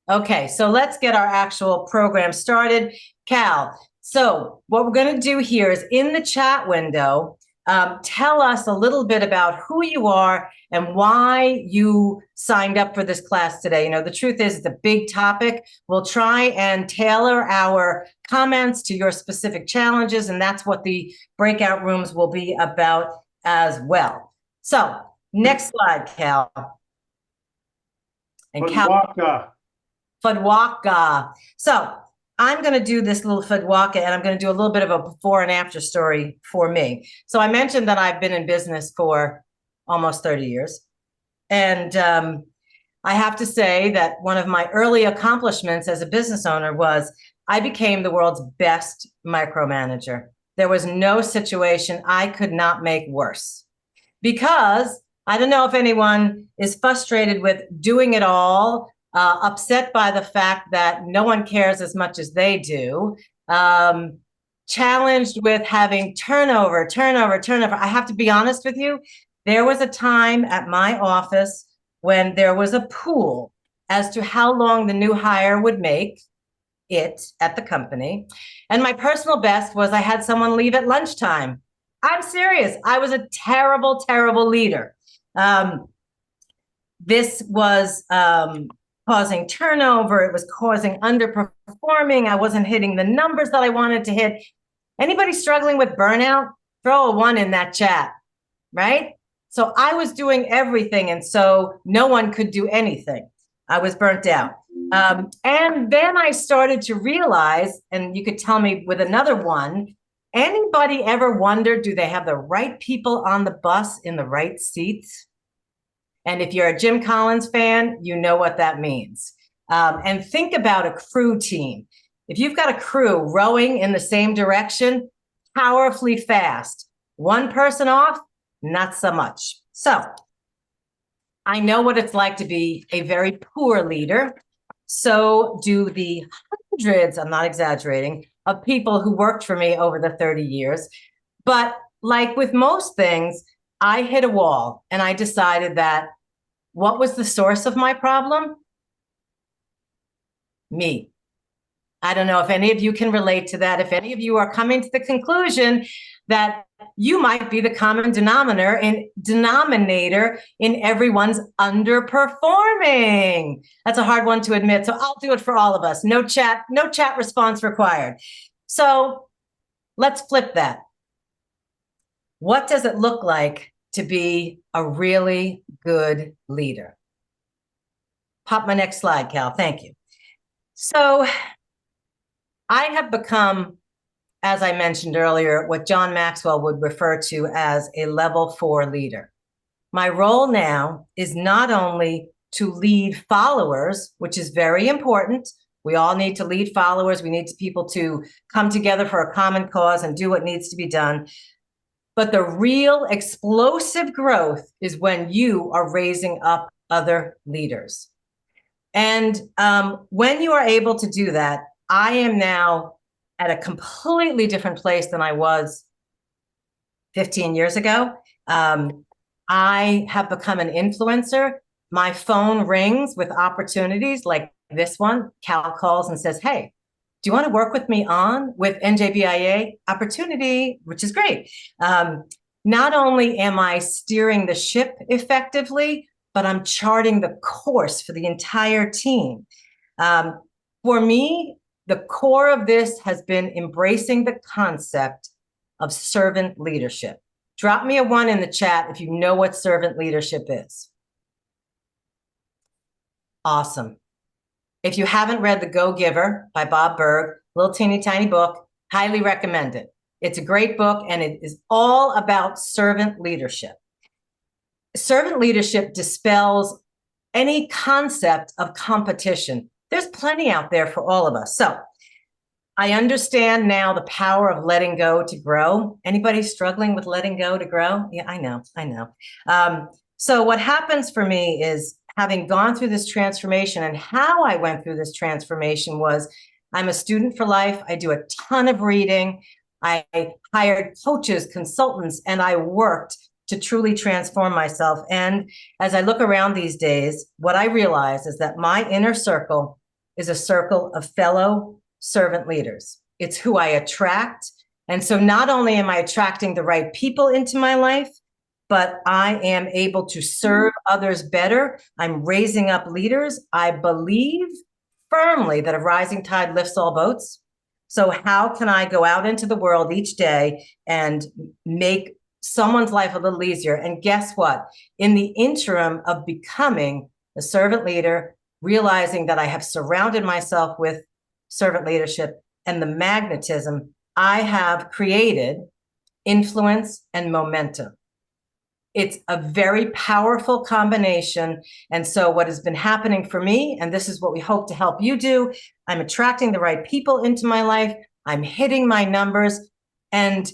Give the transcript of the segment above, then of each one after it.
Okay, so let's get our actual program started. Cal, so what we're going to do here is in the chat window, tell us a little bit about who you are and why you signed up for this class today. You know, the truth is it's a big topic. We'll try and tailor our comments to your specific challenges, and that's what the breakout rooms will be about as well. So next slide, Cal. And Cal. Fadwaka. So I'm going to do this little Fadwaka, and I'm going to do a little bit of a before and after story for me. So I mentioned that I've been in business for almost 30 years. And I have to say that one of my early accomplishments as a business owner was I became the world's best micromanager. There was no situation I could not make worse, because I don't know if anyone is frustrated with doing it all, upset by the fact that no one cares as much as they do, challenged with having turnover. I have to be honest with you. There was a time at my office when there was a pool as to how long the new hire would make it at the company. And my personal best was I had someone leave at lunchtime. I'm serious. I was a terrible, terrible leader. This was causing turnover. It was causing underperforming. I wasn't hitting the numbers that I wanted to hit. Anybody struggling with burnout? Throw a 1 in that chat, right? So I was doing everything, and so no one could do anything. I was burnt out. And then I started to realize, and you could tell me with another one, anybody ever wondered, do they have the right people on the bus in the right seats? And if you're a Jim Collins fan, you know what that means. And think about a crew team. If you've got a crew rowing in the same direction, powerfully fast, one person off, not so much. So I know what it's like to be a very poor leader. So do the hundreds, I'm not exaggerating, of people who worked for me over the 30 years. But like with most things, I hit a wall, and I decided that what was the source of my problem? Me. I don't know if any of you can relate to that. If any of you are coming to the conclusion that you might be the common denominator in everyone's underperforming. That's a hard one to admit, so I'll do it for all of us. No chat response required. So let's flip that. What does it look like to be a really good leader? Pop my next slide, Cal. Thank you. So I have become, as I mentioned earlier, what John Maxwell would refer to as a level 4 leader. My role now is not only to lead followers, which is very important. We all need to lead followers. We need people to come together for a common cause and do what needs to be done. But the real explosive growth is when you are raising up other leaders. And when you are able to do that, I am now at a completely different place than I was 15 years ago. I have become an influencer. My phone rings with opportunities like this one. Cal calls and says, hey, do you want to work with me with NJBIA opportunity, which is great. Not only am I steering the ship effectively, but I'm charting the course for the entire team. For me, the core of this has been embracing the concept of servant leadership. Drop me a 1 in the chat if you know what servant leadership is. Awesome. If you haven't read The Go-Giver by Bob Burg, little teeny tiny book, highly recommend it. It's a great book, and it is all about servant leadership. Servant leadership dispels any concept of competition. There's plenty out there for all of us. So I understand now the power of letting go to grow. Anybody struggling with letting go to grow? Yeah, I know. So what happens for me is, having gone through this transformation, and how I went through this transformation was, I'm a student for life. I do a ton of reading. I hired coaches, consultants, and I worked to truly transform myself. And as I look around these days, what I realize is that my inner circle is a circle of fellow servant leaders. It's who I attract. And so not only am I attracting the right people into my life, but I am able to serve others better. I'm raising up leaders. I believe firmly that a rising tide lifts all boats. So how can I go out into the world each day and make someone's life a little easier? And guess what? In the interim of becoming a servant leader, realizing that I have surrounded myself with servant leadership and the magnetism, I have created influence and momentum. It's a very powerful combination. And so what has been happening for me, and this is what we hope to help you do, I'm attracting the right people into my life. I'm hitting my numbers. And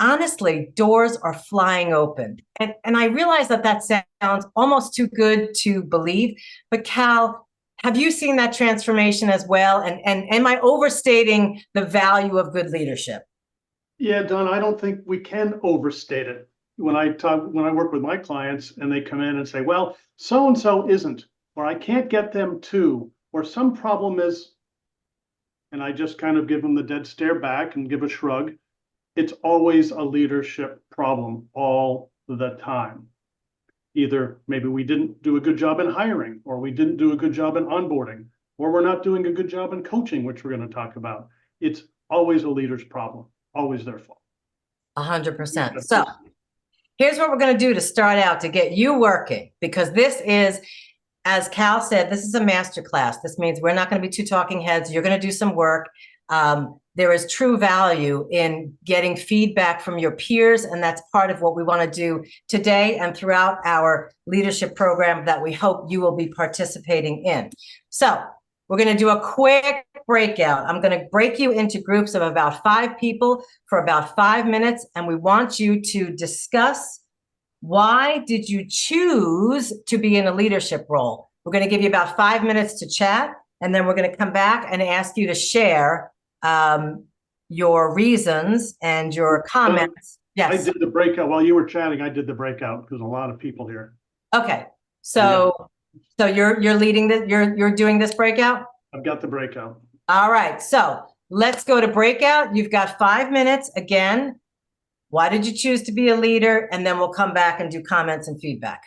honestly, doors are flying open. And I realize that that sounds almost too good to believe. But Cal, have you seen that transformation as well? And am I overstating the value of good leadership? Yeah, Don, I don't think we can overstate it. When I work with my clients and they come in and say, well, so-and-so isn't, or I can't get them to, or some problem is, and I just kind of give them the dead stare back and give a shrug. It's always a leadership problem all the time. Either maybe we didn't do a good job in hiring, or we didn't do a good job in onboarding, or we're not doing a good job in coaching, which we're going to talk about. It's always a leader's problem, always their fault. 100%. So here's what we're going to do to start out to get you working, because this is, as Cal said, this is a masterclass. This means we're not going to be two talking heads. You're going to do some work. There is true value in getting feedback from your peers, and that's part of what we want to do today and throughout our leadership program that we hope you will be participating in. So we're going to do a quick breakout. I'm going to break you into groups of about 5 people for about 5 minutes, and we want you to discuss why did you choose to be in a leadership role. We're going to give you about 5 minutes to chat, and then we're going to come back and ask you to share your reasons and your comments. Yes. I did the breakout while you were chatting. I did the breakout because a lot of people here. Okay. So you're leading the you're doing this breakout? I've got the breakout. All right. So let's go to breakout. You've got 5 minutes. Again, why did you choose to be a leader? And then we'll come back and do comments and feedback.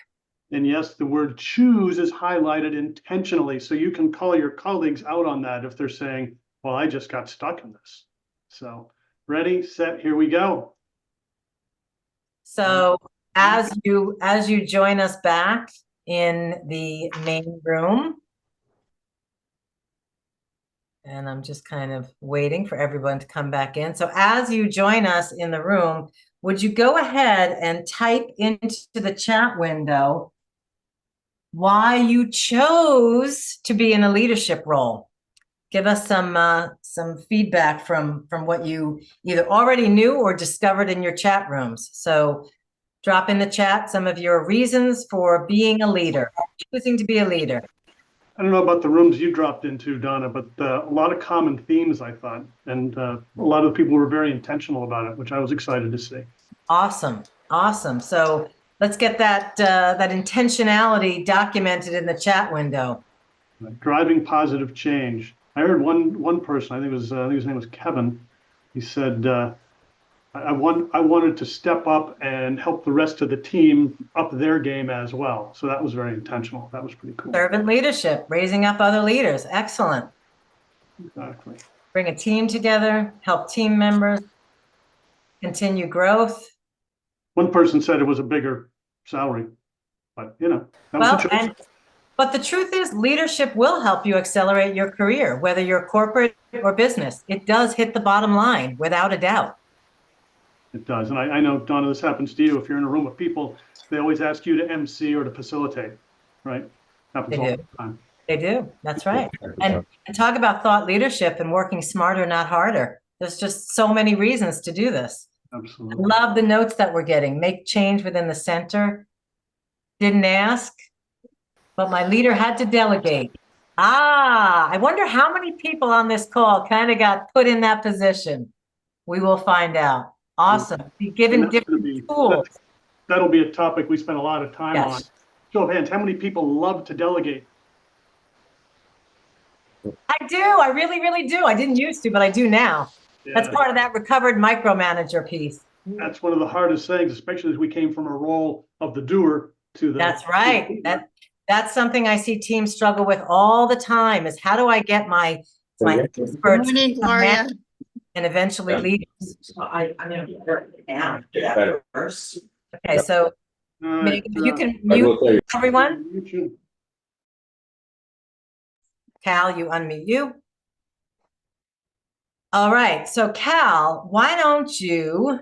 And yes, the word choose is highlighted intentionally. So you can call your colleagues out on that if they're saying, well, I just got stuck in this. So ready, set, here we go. So as you join us back in the main room, and I'm just kind of waiting for everyone to come back in. So as you join us in the room, would you go ahead and type into the chat window why you chose to be in a leadership role? Give us some feedback from what you either already knew or discovered in your chat rooms. So drop in the chat some of your reasons for being a leader, choosing to be a leader. I don't know about the rooms you dropped into, Donna, but a lot of common themes, I thought. And a lot of people were very intentional about it, which I was excited to see. Awesome. Awesome. So let's get that intentionality documented in the chat window. Driving positive change. I heard one person, I think his name was Kevin. He said, I wanted to step up and help the rest of the team up their game as well. So that was very intentional. That was pretty cool. Servant leadership, raising up other leaders. Excellent. Exactly. Bring a team together, help team members, continue growth. One person said it was a bigger salary, but you know, that was a choice. But the truth is, leadership will help you accelerate your career, whether you're corporate or business. It does hit the bottom line, without a doubt. It does. And I know, Donna, this happens to you. If you're in a room of people, they always ask you to MC or to facilitate, right? Happens all the time. They do. That's right. And talk about thought leadership and working smarter, not harder. There's just so many reasons to do this. Absolutely. I love the notes that we're getting. Make change within the center. Didn't ask, but my leader had to delegate. I wonder how many people on this call kind of got put in that position. We will find out. Awesome. Be given different tools. That'll be a topic we spend a lot of time on. Show of hands, how many people love to delegate? I do. I really, really do. I didn't used to, but I do now. That's Yeah, part of that recovered micromanager piece. that's one of the hardest things, especially as we came from a role of the doer to the. That's right. That's something I see teams struggle with all the time is how do I get my experts Morning, Gloria. and eventually leaders. I'm gonna put it down after first. Okay, so All right, Megan, you can mute everyone. Cal, you unmute you. All right, so Cal, why don't you?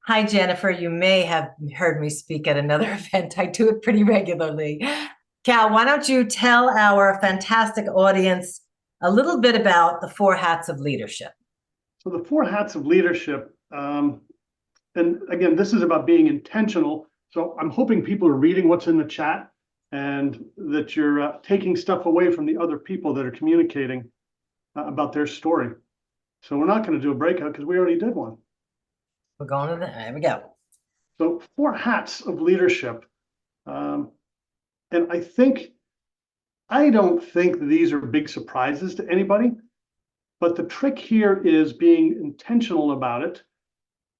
Hi, Jennifer. You may have heard me speak at another event. I do it pretty regularly. Cal, why don't you tell our fantastic audience a little bit about the 4 hats of leadership? So the 4 hats of leadership, and again, this is about being intentional. So I'm hoping people are reading what's in the chat and that you're taking stuff away from the other people that are communicating about their story. So we're not going to do a breakout because we already did one. We're going to there we go. So 4 hats of leadership. And I don't think these are big surprises to anybody, but the trick here is being intentional about it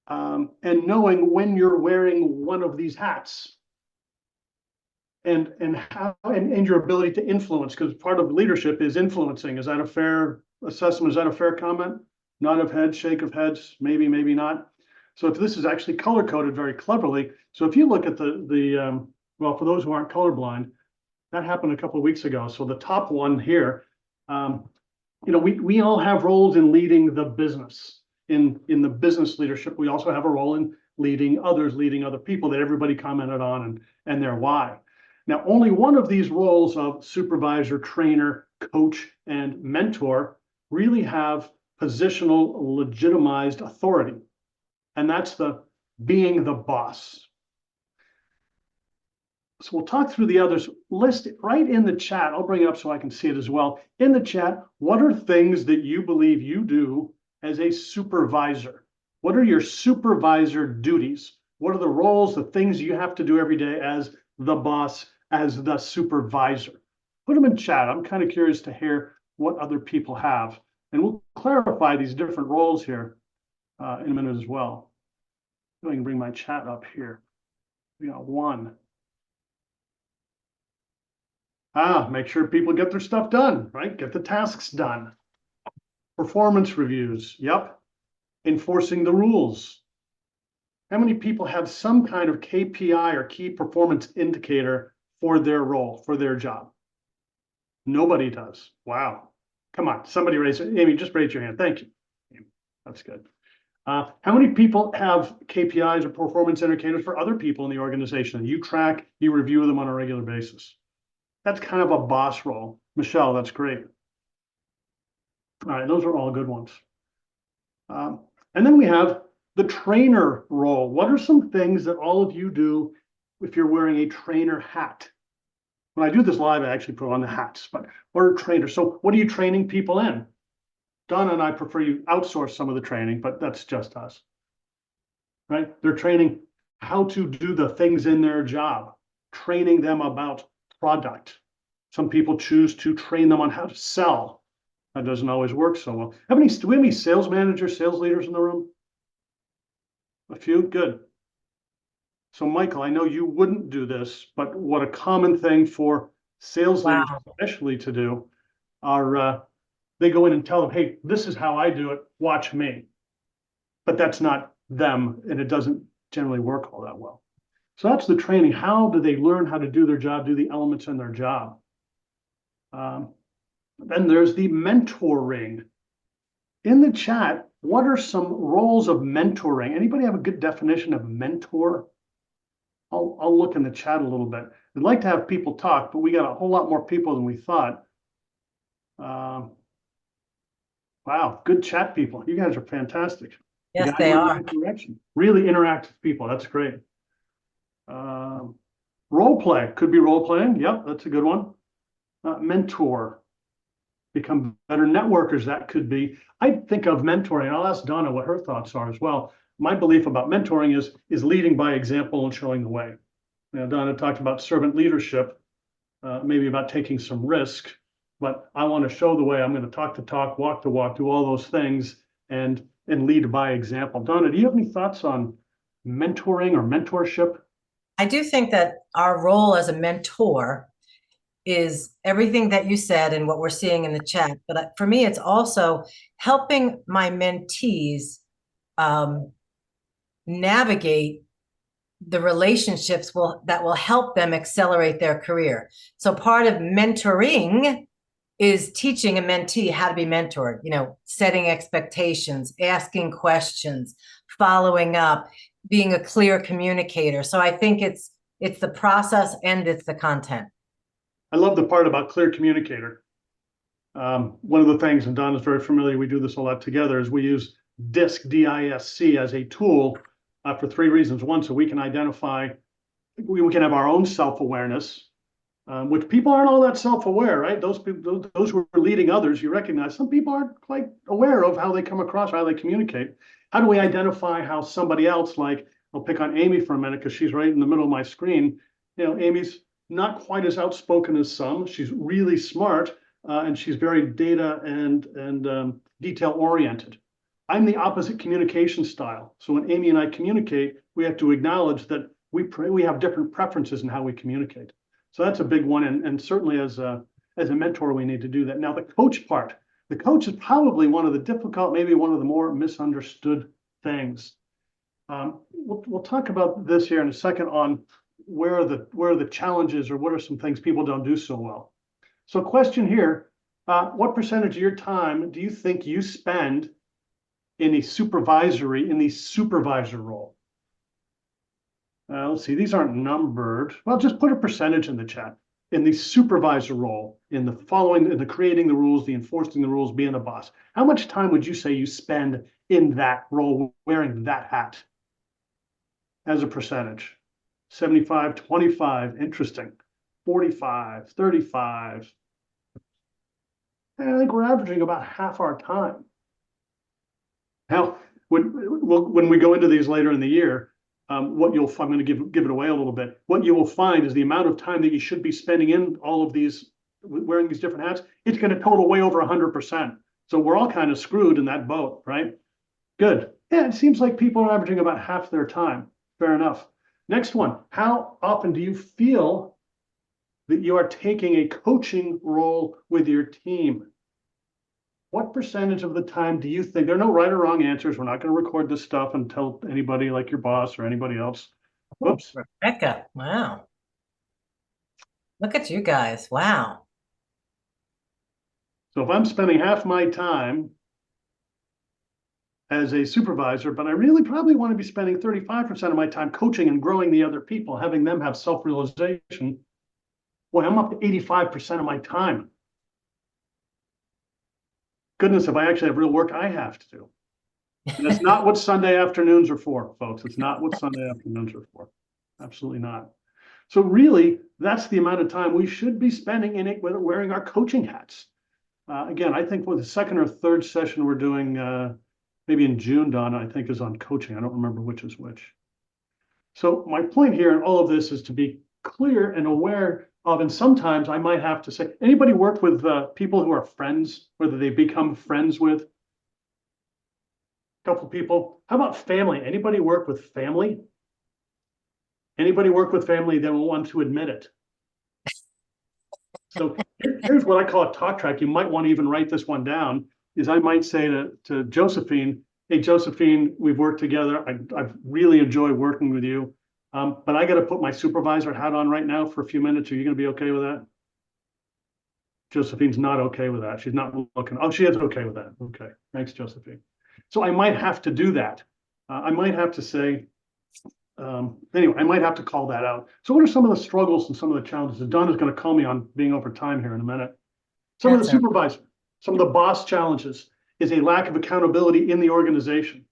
and knowing when you're wearing one of these hats and your ability to influence, because part of leadership is influencing. Is that a fair assessment? Is that a fair comment? Nod of heads, shake of heads, maybe, maybe not. So if this is actually color coded very cleverly. So if you look at well, for those who aren't colorblind, that happened a couple of weeks ago. So the top one here, we all have roles in leading the business. In the business leadership, we also have a role in leading other people that everybody commented on and their why. Now, only one of these roles of supervisor, trainer, coach, and mentor really have positional legitimized authority. And that's being the boss. So we'll talk through the others. List it right in the chat. I'll bring it up so I can see it as well. In the chat, what are things that you believe you do as a supervisor? What are your supervisor duties? What are the roles, the things you have to do every day as the boss, as the supervisor? Put them in chat. I'm kind of curious to hear what other people have. And we'll clarify these different roles here in a minute as well. I can bring my chat up here. We got 1. Make sure people get their stuff done, right? Get the tasks done. Performance reviews, yep. Enforcing the rules. How many people have some kind of KPI or key performance indicator for their role, for their job? Nobody does. Wow. Come on, somebody raise it. Amy, just raise your hand. Thank you. That's good. How many people have KPIs or performance indicators for other people in the organization? You track, you review them on a regular basis. That's kind of a boss role. Michelle, that's great. All right, those are all good ones. And then we have the trainer role. What are some things that all of you do if you're wearing a trainer hat? When I do this live, I actually put on the hats, but what are trainers? So what are you training people in? Donna and I prefer you outsource some of the training, but that's just us, right? They're training how to do the things in their job, training them about product. Some people choose to train them on how to sell. That doesn't always work so well. Do we have any sales managers, sales leaders in the room? A few? Good. So Michael, I know you wouldn't do this, but what a common thing for sales leaders especially to do are they go in and tell them, hey, this is how I do it, watch me. But that's not them, and it doesn't generally work all that well. So that's the training. How do they learn how to do their job, do the elements in their job? Then there's the mentoring. In the chat, what are some roles of mentoring? Anybody have a good definition of mentor? I'll look in the chat a little bit. I'd like to have people talk, but we got a whole lot more people than we thought. Wow, good chat people. You guys are fantastic. Yes, they are. Direction. Really interactive people. That's great. Role play. Could be role playing. Yep, that's a good one. Mentor. Become better networkers. That could be. I think of mentoring. I'll ask Donna what her thoughts are as well. My belief about mentoring is leading by example and showing the way. Now, Donna talked about servant leadership, maybe about taking some risk. but I want to show the way. I'm going to talk the talk, walk the walk, do all those things, and lead by example. Donna, do you have any thoughts on mentoring or mentorship? I do think that our role as a mentor is everything that you said and what we're seeing in the chat. But for me, it's also helping my mentees navigate the relationships that will help them accelerate their career. So part of mentoring is teaching a mentee how to be mentored, setting expectations, asking questions, following up, being a clear communicator. So I think it's the process and it's the content. I love the part about clear communicator. One of the things, and Don is very familiar, we do this a lot together, is we use DISC, D-I-S-C, as a tool for 3 reasons. One, so we can identify, we can have our own self-awareness, which people aren't all that self-aware, right? Those people, those who are leading others, you recognize some people aren't quite aware of how they come across, how they communicate. How do we identify how somebody else, like, I'll pick on Amy for a minute because she's right in the middle of my screen. Amy's not quite as outspoken as some. She's really smart, and she's very data and detail oriented. I'm the opposite communication style. So when Amy and I communicate, we have to acknowledge that we have different preferences in how we communicate. So that's a big one, and certainly as a mentor, we need to do that. Now, the coach part. The coach is probably one of the difficult, maybe one of the more misunderstood things. We'll talk about this here in a second on where are the challenges, or what are some things people don't do so well. So question here, what percentage of your time do you think you spend in the supervisor role? Let's see, these aren't numbered. Well, just put a percentage in the chat. In the supervisor role, in the creating the rules, the enforcing the rules, being a boss. How much time would you say you spend in that role, wearing that hat as a percentage? 75, 25, interesting. 45, 35. And I think we're averaging about half our time. Now, when we go into these later in the year, I'm going to give it away a little bit. What you will find is the amount of time that you should be spending in all of these, wearing these different hats, it's going to total way over 100%. So we're all kind of screwed in that boat, right? Good. Yeah, it seems like people are averaging about half their time. Fair enough. Next one. How often do you feel that you are taking a coaching role with your team? What percentage of the time do you think, there are no right or wrong answers. We're not going to record this stuff and tell anybody like your boss or anybody else. Whoops. Rebecca, wow. Look at you guys, wow. So if I'm spending half my time as a supervisor, but I really probably want to be spending 35% of my time coaching and growing the other people, having them have self-realization, boy, I'm up to 85% of my time. Goodness, if I actually have real work I have to do. And it's not what Sunday afternoons are for, folks. It's not what Sunday afternoons are for. Absolutely not. So really, that's the amount of time we should be spending in it, whether wearing our coaching hats. Again, I think for the second or third session we're doing, maybe in June, Donna, I think is on coaching. I don't remember which is which. So my point here in all of this is to be clear and aware of, and sometimes I might have to say, anybody work with people who are friends, whether they become friends with? A couple people. How about family? Anybody work with family? Anybody work with family that will want to admit it? So here's what I call a talk track. You might want to even write this one down, is I might say to Josephine, hey, Josephine, we've worked together. I've really enjoyed working with you. But I got to put my supervisor hat on right now for a few minutes. Are you going to be okay with that? Josephine's not okay with that. She's not looking. Oh, she is okay with that. Okay. Thanks, Josephine. So I might have to do that. I might have to say, anyway, I might have to call that out. So what are some of the struggles and some of the challenges? And Don is going to call me on being over time here in a minute. Some of the supervisor, some of the boss challenges is a lack of accountability in the organization.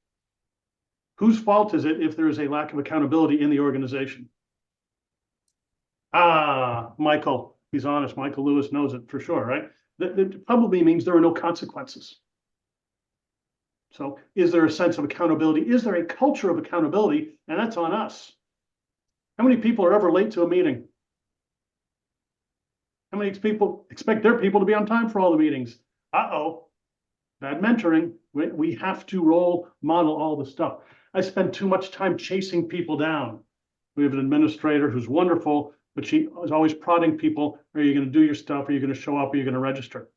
Whose fault is it if there is a lack of accountability in the organization? Michael, he's honest. Michael Lewis knows it for sure, right? That probably means there are no consequences. So is there a sense of accountability? Is there a culture of accountability? And that's on us. How many people are ever late to a meeting? How many people expect their people to be on time for all the meetings? Uh-oh, bad mentoring. We have to role model all the stuff. I spend too much time chasing people down. We have an administrator who's wonderful, but she is always prodding people. Are you going to do your stuff? Are you going to show up? Are you going to register?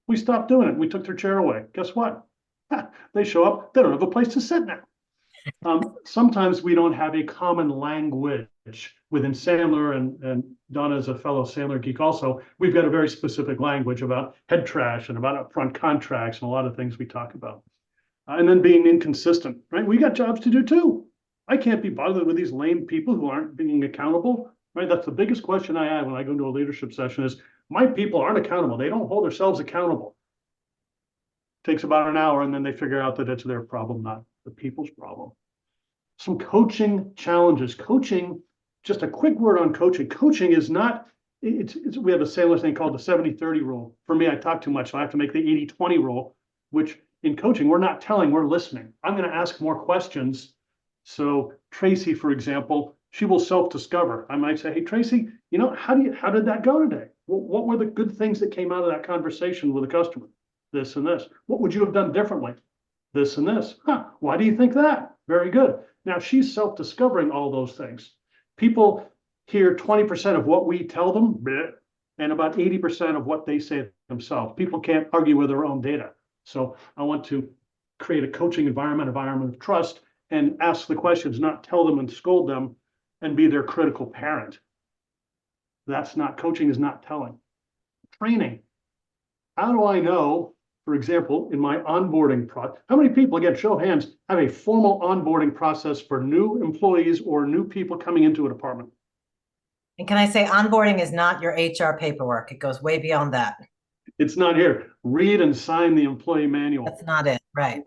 We stopped doing it. We took their chair away. Guess what? They show up. They don't have a place to sit now. Sometimes we don't have a common language within Sandler, and Donna is a fellow Sandler geek also. We've got a very specific language about head trash and about upfront contracts and a lot of things we talk about. And then being inconsistent, right? We got jobs to do too. I can't be bothered with these lame people who aren't being accountable, right? That's the biggest question I have when I go into a leadership session is, my people aren't accountable. They don't hold themselves accountable. Takes about an hour, and then they figure out that it's their problem, not the people's problem. Some coaching challenges. Coaching, just a quick word on coaching. Coaching is not, we have a Sandler thing called the 70-30 rule. For me, I talk too much, so I have to make the 80-20 rule, which in coaching, we're not telling, we're listening. I'm going to ask more questions. So Tracy, for example, she will self-discover. I might say, hey, Tracy, how did that go today? What were the good things that came out of that conversation with a customer? This and this. What would you have done differently? This and this. Why do you think that? Very good. Now she's self-discovering all those things. People hear 20% of what we tell them, and about 80% of what they say themselves. People can't argue with their own data. So I want to create a coaching environment of trust, and ask the questions, not tell them and scold them, and be their critical parent. That's not, coaching is not telling. Training. How do I know, for example, in my onboarding process, how many people, again, show of hands, have a formal onboarding process for new employees or new people coming into a department? And can I say onboarding is not your HR paperwork? It goes way beyond that. It's not here. Read and sign the employee manual. That's not it, right?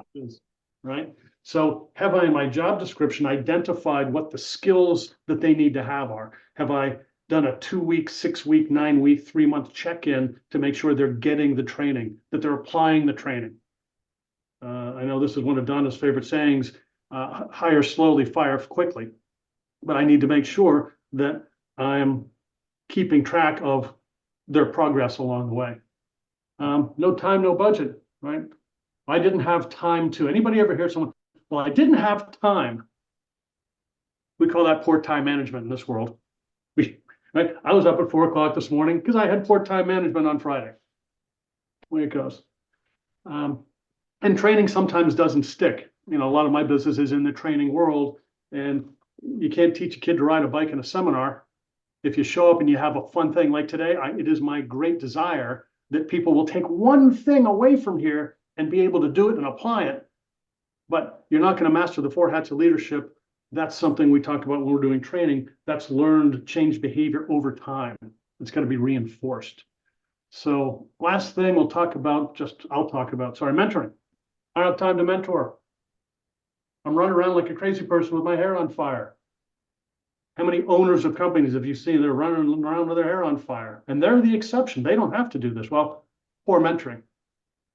Right? So have I, in my job description, identified what the skills that they need to have are? Have I done a 2-week, 6-week, 9-week, 3-month check-in to make sure they're getting the training, that they're applying the training? I know this is one of Donna's favorite sayings, hire slowly, fire quickly. But I need to make sure that I'm keeping track of their progress along the way. No time, no budget, right? I didn't have time to. Anybody ever hear someone, well, I didn't have time. We call that poor time management in this world. Right? I was up at 4 o'clock this morning because I had poor time management on Friday. Way it goes. And training sometimes doesn't stick. A lot of my business is in the training world, and you can't teach a kid to ride a bike in a seminar. If you show up and you have a fun thing like today, it is my great desire that people will take one thing away from here and be able to do it and apply it. But you're not going to master the 4 hats of leadership. That's something we talk about when we're doing training. That's learned change behavior over time. It's got to be reinforced. So last thing I'll talk about, mentoring. I don't have time to mentor. I'm running around like a crazy person with my hair on fire. How many owners of companies have you seen that are running around with their hair on fire? And they're the exception. They don't have to do this. Well, poor mentoring.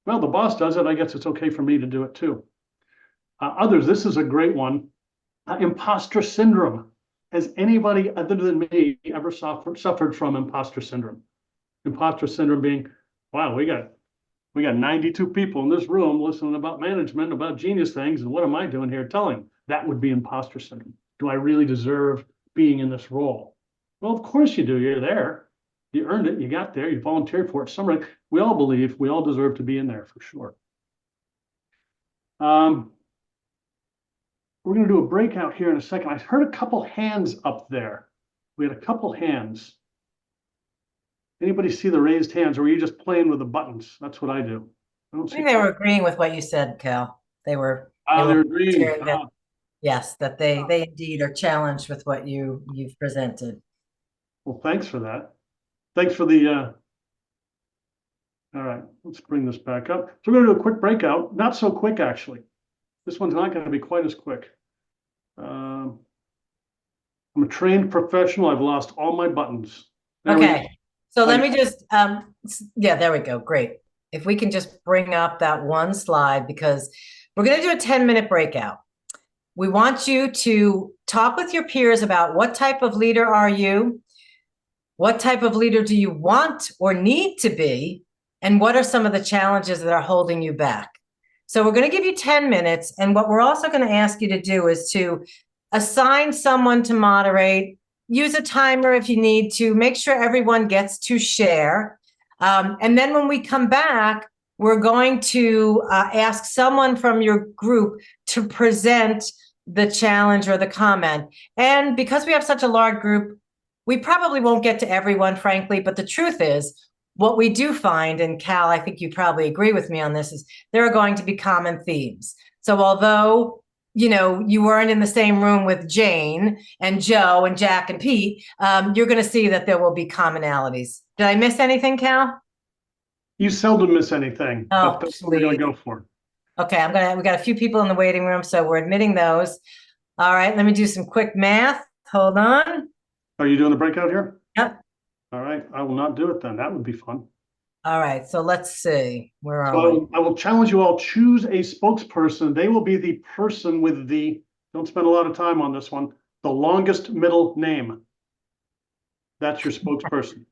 Well, the boss does it. I guess it's okay for me to do it too. Others, this is a great one. Imposter syndrome. Has anybody other than me ever suffered from imposter syndrome? Imposter syndrome being, wow, we got 92 people in this room listening about management, about genius things, and what am I doing here telling? That would be imposter syndrome. Do I really deserve being in this role? Well, of course you do. You're there. You earned it. You got there. You volunteered for it. We all believe we all deserve to be in there for sure. We're going to do a breakout here in a second. I heard a couple hands up there. We had a couple hands. Anybody see the raised hands, or were you just playing with the buttons? That's what I do. I think they were agreeing with what you said, Cal. They're agreeing. Yes, that they indeed are challenged with what you've presented. Well, thanks for that. Thanks for the, all right, let's bring this back up. So we're going to do a quick breakout. Not so quick, actually. This one's not going to be quite as quick. I'm a trained professional. I've lost all my buttons. Okay. So let me just, yeah, there we go. Great. If we can just bring up that one slide, because we're going to do a 10-minute breakout. We want you to talk with your peers about what type of leader are you? What type of leader do you want or need to be? And what are some of the challenges that are holding you back? So we're going to give you 10 minutes. And what we're also going to ask you to do is to assign someone to moderate, use a timer if you need to, make sure everyone gets to share. And then when we come back, we're going to ask someone from your group to present the challenge or the comment. And because we have such a large group, we probably won't get to everyone, frankly, but the truth is, what we do find, and Cal, I think you probably agree with me on this, is there are going to be common themes. So although, you know, you weren't in the same room with Jane and Joe and Jack and Pete, you're going to see that there will be commonalities. Did I miss anything, Cal? You seldom miss anything, Oh, but that's what we're going to go for. Okay, we got a few people in the waiting room, so we're admitting those. All right, let me do some quick math. Hold on. Are you doing the breakout here? Yep. All right, I will not do it then. That would be fun. All right, so let's see. Where are we? So I will challenge you all, choose a spokesperson. They will be the person with the, don't spend a lot of time on this one, the longest middle name. That's your spokesperson.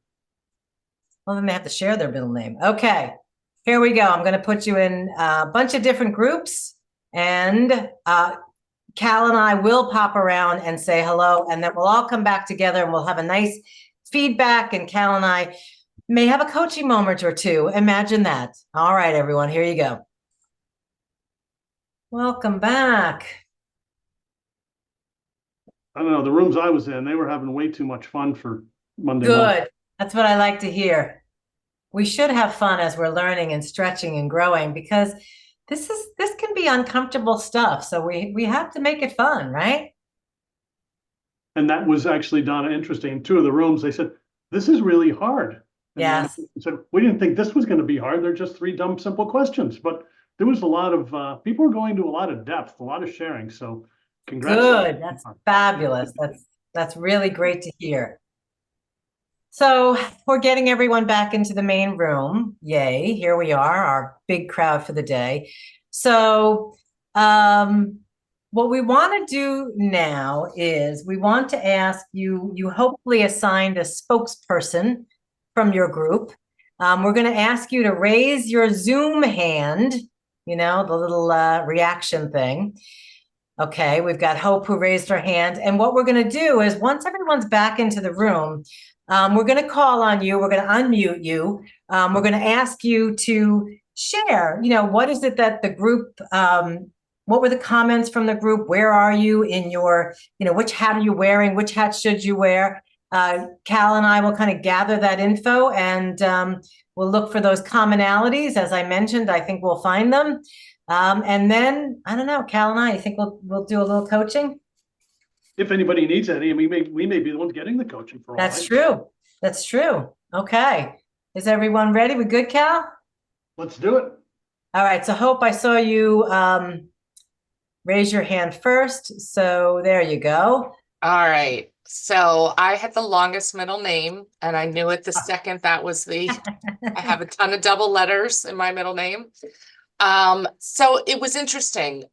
Well, then they have to share their middle name. Okay, here we go. I'm going to put you in a bunch of different groups, and Cal and I will pop around and say hello, and then we'll all come back together and we'll have a nice feedback, and Cal and I may have a coaching moment or two. Imagine that. All right, everyone, here you go. Welcome back. I don't know, the rooms I was in, they were having way too much fun for Monday morning. Good. That's what I like to hear. We should have fun as we're learning and stretching and growing, because this can be uncomfortable stuff. So we have to make it fun, right? And that was actually, Donna, interesting. In two of the rooms, they said, this is really hard. And Yes. then said, we didn't think this was going to be hard. They're just three dumb, simple questions. But there was a lot of, people were going to a lot of depth, a lot of sharing. So congrats. Good. That's fabulous. That's really great to hear. So we're getting everyone back into the main room. Yay. Here we are, our big crowd for the day. So what we want to do now is we want to ask you, you hopefully assigned a spokesperson from your group. We're going to ask you to raise your Zoom hand, you know, the little reaction thing. Okay, we've got Hope who raised her hand. And what we're going to do is once everyone's back into the room, we're going to call on you. We're going to unmute you. We're going to ask you to share, you know, what is it that the group, what were the comments from the group? Where are you in your, you know, which hat are you wearing? Which hat should you wear? Cal and I will kind of gather that info, and we'll look for those commonalities. As I mentioned, I think we'll find them. And then, I don't know, Cal and I think we'll do a little coaching. If anybody needs any, we may be the ones getting the coaching for all. That's true. That's true. Okay. Is everyone ready? We good, Cal? Let's do it. All right. So Hope, I saw you raise your hand first. So there you go. All right. So I had the longest middle name, and I knew it the second that was the, I have a ton of double letters in my middle name. So it was interesting.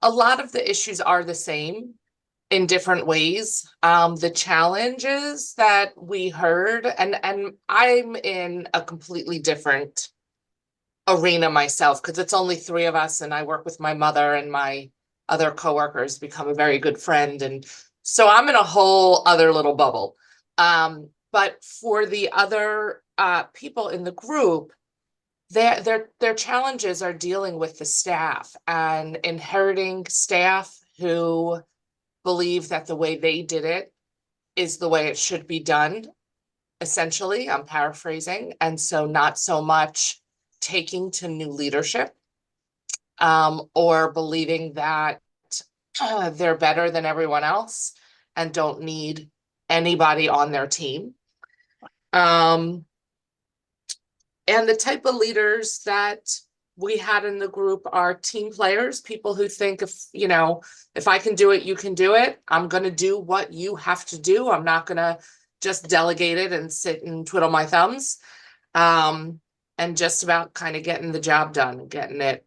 A lot of the issues are the same in different ways. The challenges that we heard, and I'm in a completely different arena myself, because it's only three of us, and I work with my mother, and my other coworkers become a very good friend. And so I'm in a whole other little bubble. But for the other people in the group, their challenges are dealing with the staff and inheriting staff who believe that the way they did it is the way it should be done. Essentially, I'm paraphrasing. And so not so much taking to new leadership, or believing that they're better than everyone else and don't need anybody on their team. And the type of leaders that we had in the group are team players, people who think, if I can do it, you can do it. I'm going to do what you have to do. I'm not going to just delegate it and sit and twiddle my thumbs. And just about kind of getting the job done, getting it.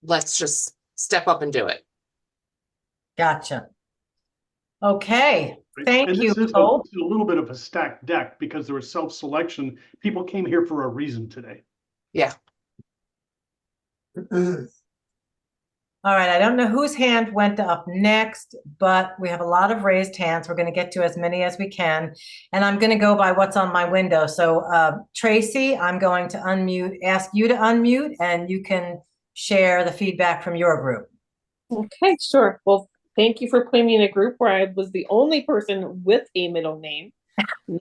Let's just step up and do it. Gotcha. Okay, right? thank And you, this is Hope. a little bit of a stacked deck because there was self-selection. People came here for a reason today. Yeah. All right, I don't know whose hand went up next, but we have a lot of raised hands. We're going to get to as many as we can. And I'm going to go by what's on my window. So Tracy, I'm going to ask you to unmute, and you can share the feedback from your group. Okay, sure. Well, thank you for putting me in a group where I was the only person with a middle name.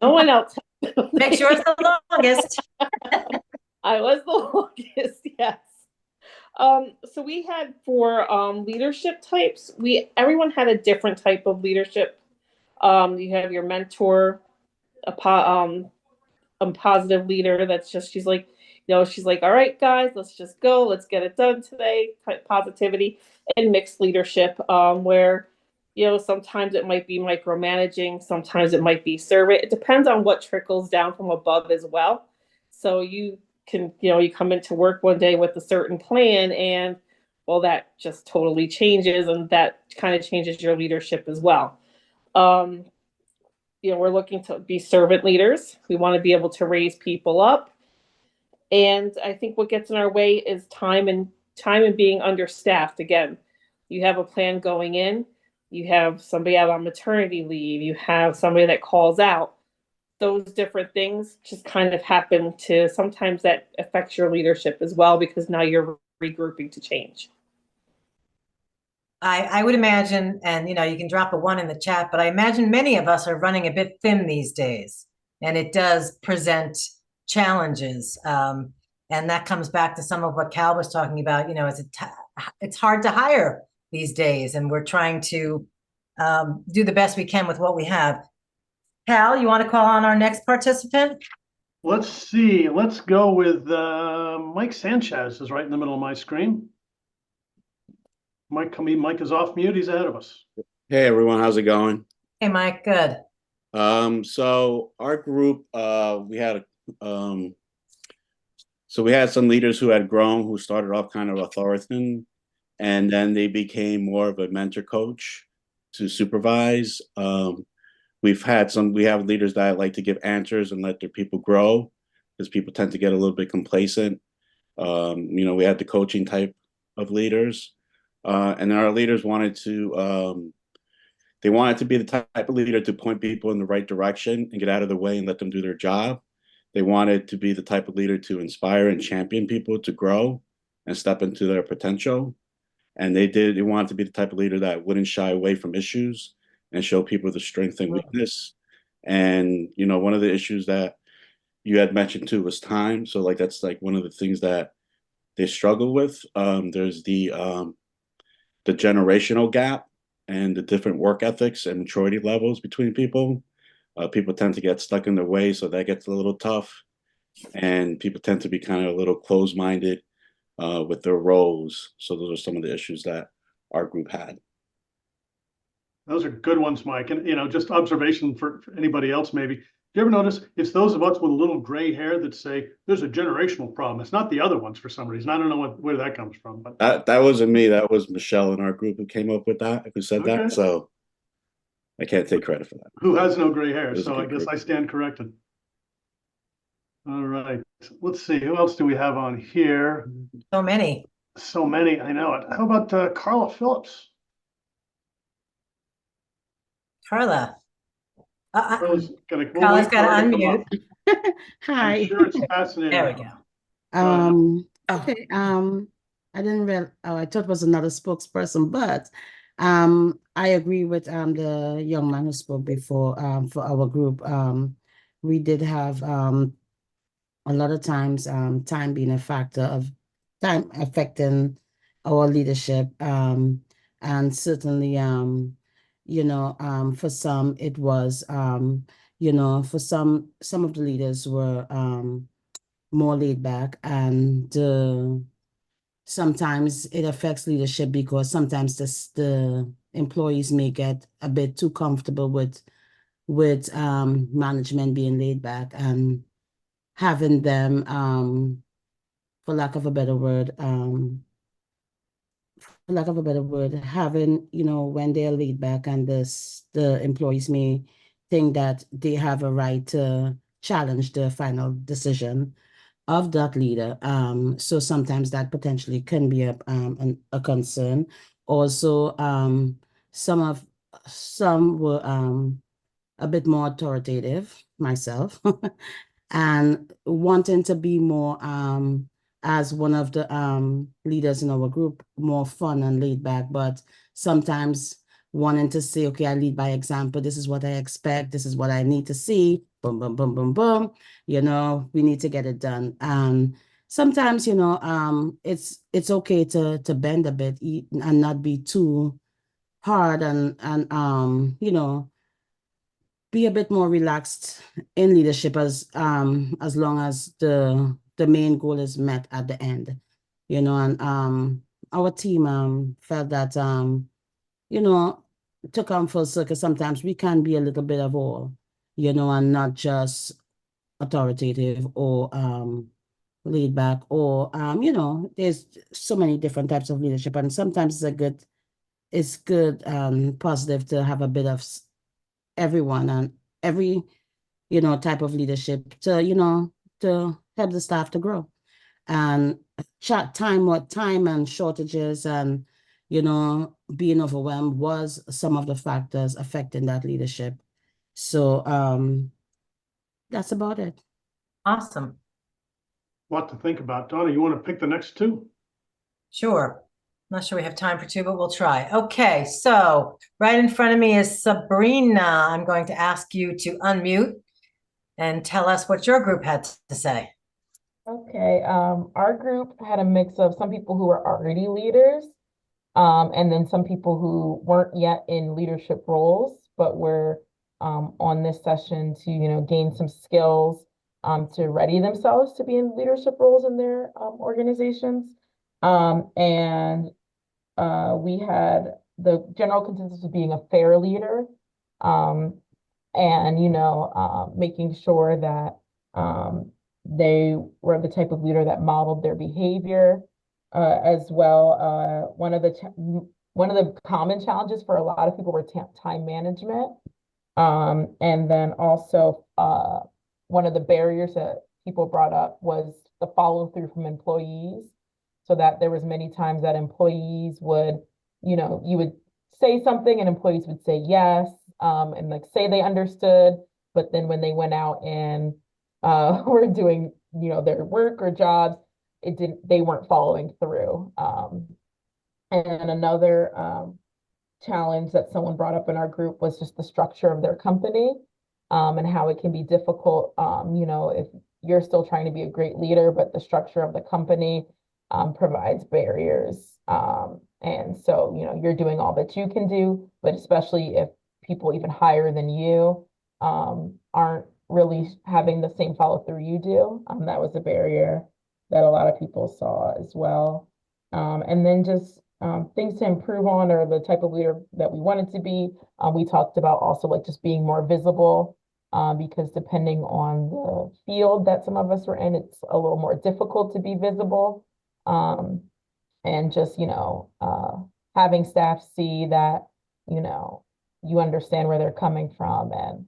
No one else had a middle Make sure it's name. the longest. I was the longest, yes. So we had for leadership types, everyone had a different type of leadership. You have your mentor, a positive leader that's just, she's like, she's like, all right, guys, let's just go, let's get it done today, type positivity. And mixed leadership, where sometimes it might be micromanaging, sometimes it might be servant. It depends on what trickles down from above as well. So you can, you come into work one day with a certain plan, and well, that just totally changes, and that kind of changes your leadership as well. We're looking to be servant leaders. We want to be able to raise people up. And I think what gets in our way is time and being understaffed. Again, you have a plan going in, you have somebody out on maternity leave, you have somebody that calls out. Those different things just kind of happen to, sometimes that affects your leadership as well, because now you're regrouping to change. I would imagine, and you can drop a 1 in the chat, but I imagine many of us are running a bit thin these days, and it does present challenges. And that comes back to some of what Cal was talking about. It's hard to hire these days, and we're trying to do the best we can with what we have. Cal, you want to call on our next participant? Let's see. Let's go with Mike Sanchez is right in the middle of my screen. Mike is off mute. He's ahead of us. Hey everyone, how's it going? Hey, Mike, good. So our group, we had some leaders who had grown, who started off kind of authoritarian, and then they became more of a mentor coach to supervise. We have leaders that like to give answers and let their people grow, because people tend to get a little bit complacent. We had the coaching type of leaders. And our leaders wanted to be the type of leader to point people in the right direction and get out of the way and let them do their job. They wanted to be the type of leader to inspire and champion people to grow and step into their potential. And they wanted to be the type of leader that wouldn't shy away from issues and show people the strength and weakness. And, one of the issues that you had mentioned too was time. So that's one of the things that they struggle with. There's the generational gap and the different work ethics and maturity levels between people. People tend to get stuck in their way, so that gets a little tough. And people tend to be kind of a little closed-minded with their roles. So those are some of the issues that our group had. Those are good ones, Mike. And, just observation for anybody else, maybe. Do you ever notice it's those of us with a little gray hair that say there's a generational problem? It's not the other ones for some reason. I don't know where that comes from. But that wasn't me. That was Michelle in our group who came up with that, who said Okay. that. So I can't take credit for that. Who has no gray hair? It was a So I good guess group. I stand corrected. All right. Let's see. Who else do we have on here? So many. So many. I know it. How about Carla Phillips? Carla. Carla's got to unmute. Hi. I'm sure it's fascinating. There we go. Okay. I didn't real. Oh, I thought it was another spokesperson, but I agree with the young man who spoke before for our group. We did have a lot of times time being a factor of time affecting our leadership. And certainly for some it was for some of the leaders were more laid back, and sometimes it affects leadership because sometimes the employees may get a bit too comfortable with management being laid back and having them for lack of a better word lack of a better word, having, when they're laid back and the employees may think that they have a right to challenge the final decision of that leader. So sometimes that potentially can be a concern. Also, some were a bit more authoritative, myself, and wanting to be more as one of the leaders in our group, more fun and laid back, but sometimes wanting to say, okay, I lead by example. This is what I expect. This is what I need to see. Boom, boom, boom, boom, boom. We need to get it done. And sometimes, it's okay to bend a bit and not be too hard and be a bit more relaxed in leadership as long as the main goal is met at the end. And our team felt that to come full circle, sometimes we can be a little bit of all, and not just authoritative or laid back or there's so many different types of leadership, and sometimes it's good positive to have a bit of everyone and every type of leadership to help the staff to grow. And time and shortages and being overwhelmed was some of the factors affecting that leadership. So that's about it. Awesome. Lot to think about. Donna, you want to pick the next two? Sure. Not sure we have time for two, but we'll try. Okay, so right in front of me is Sabrina. I'm going to ask you to unmute and tell us what your group had to say. Okay, our group had a mix of some people who were already leaders, and then some people who weren't yet in leadership roles, but were on this session to, gain some skills to ready themselves to be in leadership roles in their organizations. And we had the general consensus of being a fair leader, and making sure that they were the type of leader that modeled their behavior as well. One of the common challenges for a lot of people were time management, and then also one of the barriers that people brought up was the follow through from employees. So that there was many times that employees would, you would say something and employees would say yes, and like say they understood, but then when they went out and were doing, their work or jobs, they weren't following through. And another challenge that someone brought up in our group was just the structure of their company, and how it can be difficult, if you're still trying to be a great leader, but the structure of the company provides barriers. And so, you're doing all that you can do, but especially if people even higher than you aren't really having the same follow through you do. That was a barrier that a lot of people saw as well. And then just things to improve on, or the type of leader that we wanted to be. We talked about also like just being more visible, because depending on the field that some of us were in, it's a little more difficult to be visible. And just, having staff see that, you understand where they're coming from, and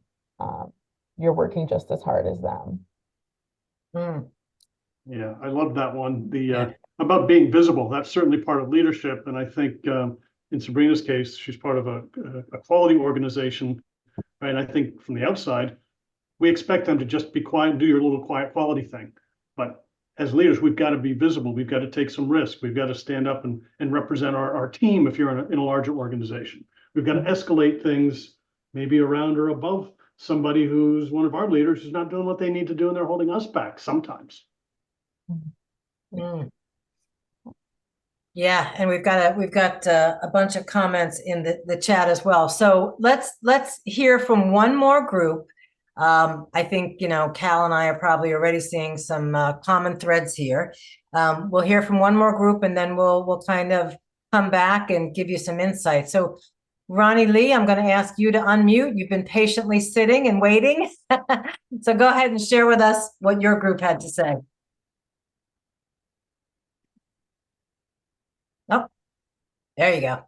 you're working just as hard as them. Mm. Yeah, I love that one. About being visible, that's certainly part of leadership. And I think in Sabrina's case, she's part of a quality organization, right? I think from the outside, we expect them to just be quiet and do your little quiet quality thing. But as leaders, we've got to be visible. We've got to take some risk. We've got to stand up and represent our team if you're in a larger organization. We've got to escalate things maybe around or above somebody who's one of our leaders who's not doing what they need to do, and they're holding us back sometimes. Mm. Yeah, and we've got a bunch of comments in the chat as well. So let's hear from one more group. I think Cal and I are probably already seeing some common threads here. We'll hear from one more group, and then we'll kind of come back and give you some insight. So Ronnie Lee, I'm going to ask you to unmute. You've been patiently sitting and waiting. So go ahead and share with us what your group had to say. Oh, There you go.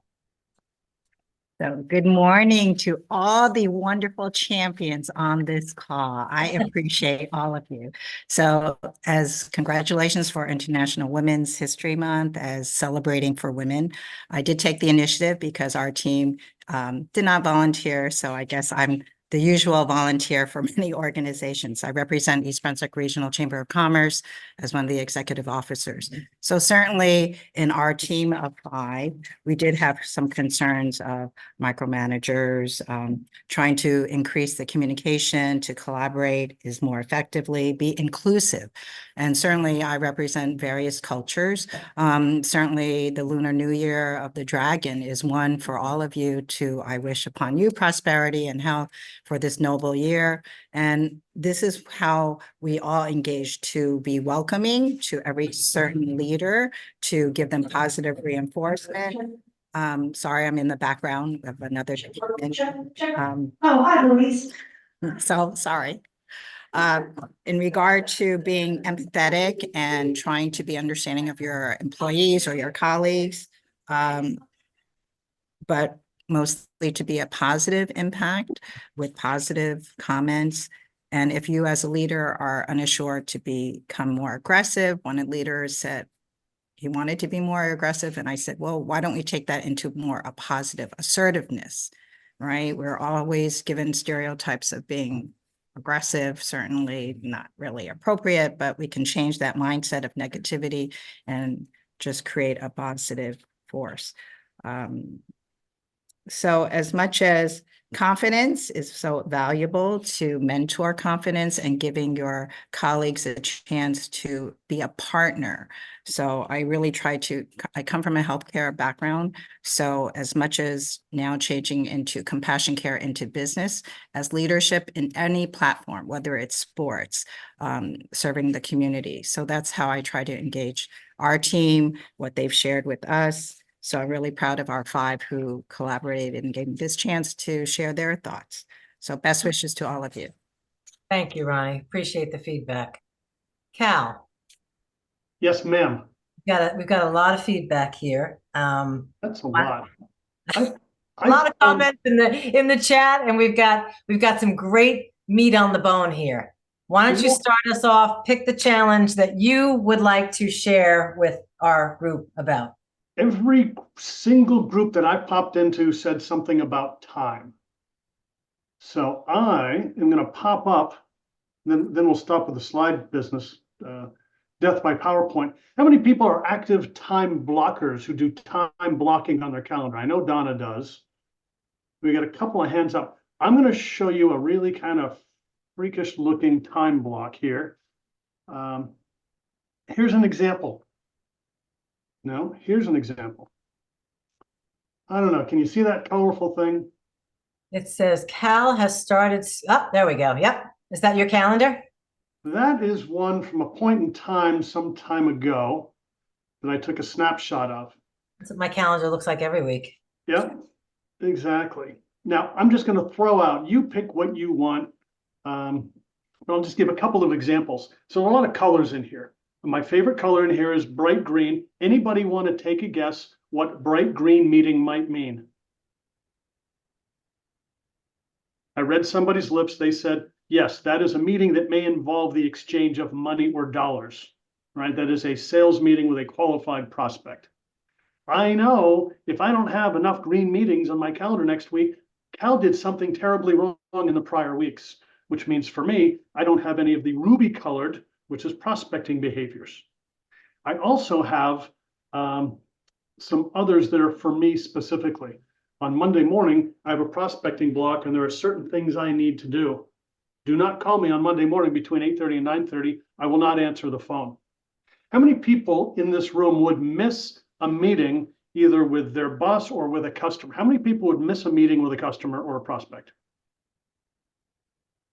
So good morning to all the wonderful champions on this call. I appreciate all of you. So as congratulations for International Women's History Month, as celebrating for women. I did take the initiative because our team did not volunteer. So I guess I'm the usual volunteer for many organizations. I represent East Brunswick Regional Chamber of Commerce as one of the executive officers. So certainly in our team of 5, we did have some concerns of micromanagers, trying to increase the communication, to collaborate is more effectively, be inclusive. And certainly I represent various cultures. Certainly the Lunar New Year of the Dragon is one for all of you to, I wish upon you prosperity and health for this noble year. And this is how we all engage, to be welcoming to every certain leader, to give them positive reinforcement. Sorry, I'm in the background of another department. Oh, hi, Louise. So sorry. In regard to being empathetic and trying to be understanding of your employees or your colleagues, but mostly to be a positive impact with positive comments. And if you as a leader are unassured, to become more aggressive. One leader said he wanted to be more aggressive, and I said, well, why don't we take that into more a positive assertiveness, right? We're always given stereotypes of being aggressive, certainly not really appropriate, but we can change that mindset of negativity and just create a positive force. So as much as confidence is so valuable, to mentor confidence and giving your colleagues a chance to be a partner. So I really try to, I come from a healthcare background. So as much as now changing into compassion care into business, as leadership in any platform, whether it's sports, serving the community. So that's how I try to engage our team, what they've shared with us. So I'm really proud of our 5 who collaborated and gave me this chance to share their thoughts. So best wishes to all of you. Thank you, Ronnie. Appreciate the feedback. Cal, Yes, ma'am. we've got a lot of feedback here. That's a lot. A lot of comments in the chat, and we've got some great meat on the bone here. Why don't you start us off? Pick the challenge that you would like to share with our group about. Every single group that I popped into said something about time. So I am going to pop up, then we'll stop with the slide business, death by PowerPoint. How many people are active time blockers who do time blocking on their calendar? I know Donna does. We got a couple of hands up. I'm going to show you a really kind of freakish looking time block here. Here's an example. No, here's an example. I don't know. Can you see that colorful thing? It says Cal has started. Oh, there we go. Yep. Is that your calendar? That is one from a point in time some time ago that I took a snapshot of. That's what my calendar looks like every week. Yep, exactly. Now, I'm just going to throw out, you pick what you want. I'll just give a couple of examples. So a lot of colors in here. My favorite color in here is bright green. Anybody want to take a guess what bright green meeting might mean? I read somebody's lips. They said, yes, that is a meeting that may involve the exchange of money or dollars, right? That is a sales meeting with a qualified prospect. I know if I don't have enough green meetings on my calendar next week, Cal did something terribly wrong in the prior weeks, which means for me, I don't have any of the ruby colored, which is prospecting behaviors. I also have some others that are for me specifically. On Monday morning, I have a prospecting block and there are certain things I need to do. Do not call me on Monday morning between 8:30 and 9:30. I will not answer the phone. How many people in this room would miss a meeting either with their boss or with a customer? How many people would miss a meeting with a customer or a prospect?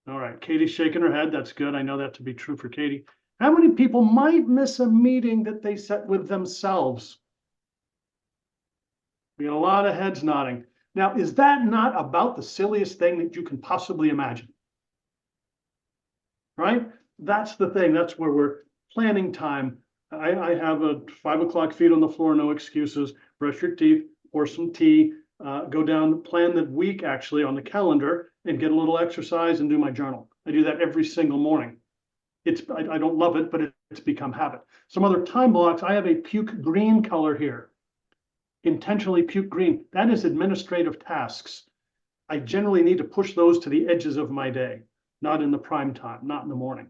All right, Katie's shaking her head. That's good. I know that to be true for Katie. How many people might miss a meeting that they set with themselves? We got a lot of heads nodding. Now, is that not about the silliest thing that you can possibly imagine? Right? That's the thing. That's where we're planning time. I have a 5 o'clock feet on the floor, no excuses, brush your teeth, pour some tea, go down, plan the week actually on the calendar and get a little exercise and do my journal. I do that every single morning. I don't love it, but it's become habit. Some other time blocks, I have a puke green color here. Intentionally puke green. That is administrative tasks. I generally need to push those to the edges of my day, not in the prime time, not in the morning.